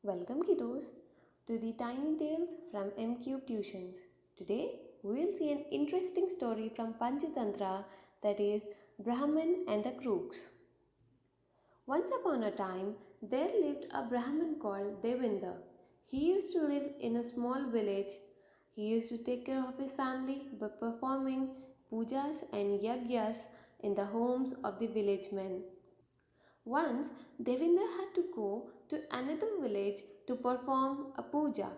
Welcome kiddos to the Tiny Tales from MQube Tuitions. Today we will see an interesting story from Panchatantra, that is Brahman and the crooks. Once upon a time there lived a Brahman called Devendra. He used to live in a small village. He used to take care of his family by performing pujas and yagyas in the homes of the village men. Once, Devendra had to go to another village to perform a puja.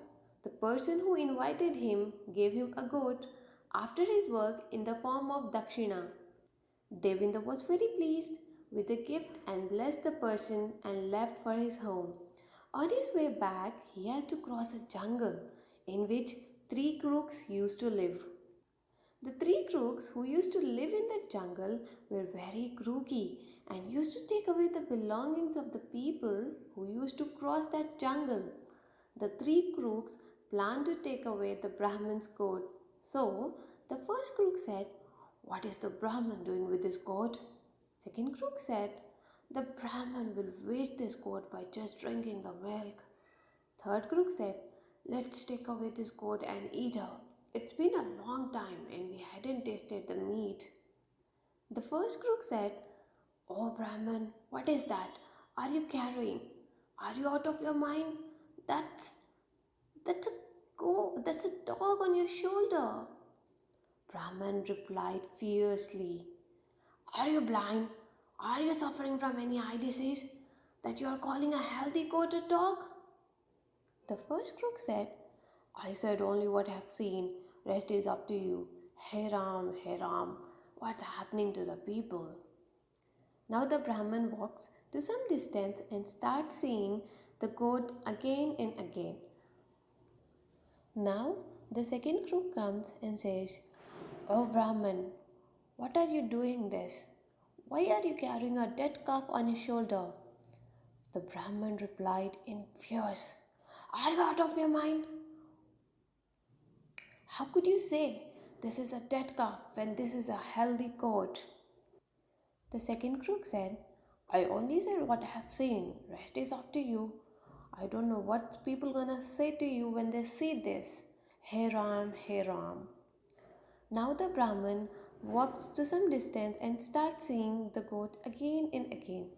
The person who invited him gave him a goat after his work in the form of dakshina. Devendra was very pleased with the gift and blessed the person and left for his home. On his way back, he had to cross a jungle in which three crooks used to live. The three crooks who used to live in that jungle were very crooky and used to take away the belongings of the people who used to cross that jungle. The three crooks planned to take away the Brahman's goat. So the first crook said, "What is the Brahman doing with this goat?" Second crook said, "The Brahman will waste this goat by just drinking the milk." Third crook said, "Let's take away this goat and eat her. It's been a long time and we hadn't tasted the meat." The first crook said, "Oh Brahman, what is that? Are you carrying? Are you out of your mind? That's a that's a dog on your shoulder." Brahman replied fiercely, "Are you blind? Are you suffering from any eye disease that you are calling a healthy goat a dog?" The first crook said, "I said only what I have seen. Rest is up to you. Hey Ram, what's happening to the people?" Now the Brahman walks to some distance and starts seeing the goat again and again. Now the second crook comes and says, "Oh Brahman, what are you doing this? Why are you carrying a dead calf on your shoulder?" The Brahman replied in fierce, "Are you out of your mind? How could you say this is a dead calf when this is a healthy goat?" The second crook said, "I only said what I have seen. Rest is up to you. I don't know what people gonna say to you when they see this. Hey Ram, hey Ram." Now the Brahman walks to some distance and starts seeing the goat again and again.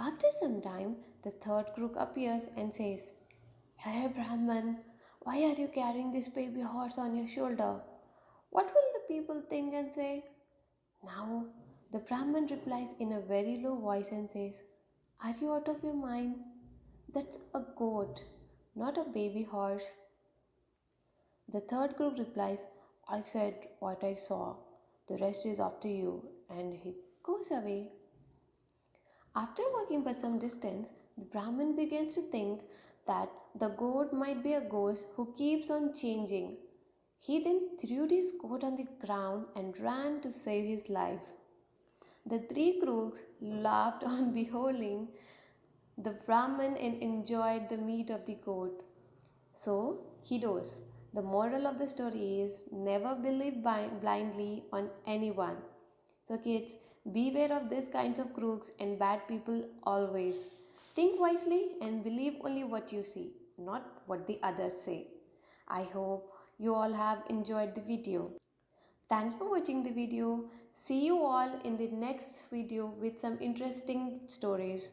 After some time, the third crook appears and says, "Hey Brahman, why are you carrying this baby horse on your shoulder? What will the people think and say?" Now the Brahman replies in a very low voice and says, "Are you out of your mind? That's a goat, not a baby horse." The third crook replies, "I said what I saw. The rest is up to you." And he goes away. After walking for some distance, the Brahmin begins to think that the goat might be a ghost who keeps on changing. He then threw his goat on the ground and ran to save his life. The three crooks laughed on beholding the Brahman and enjoyed the meat of the goat. So, kiddos, the moral of the story is never believe blindly on anyone. So, kids, beware of these kinds of crooks and bad people always. Think wisely and believe only what you see, not what the others say. I hope you all have enjoyed the video. Thanks for watching the video. See you all in the next video with some interesting stories.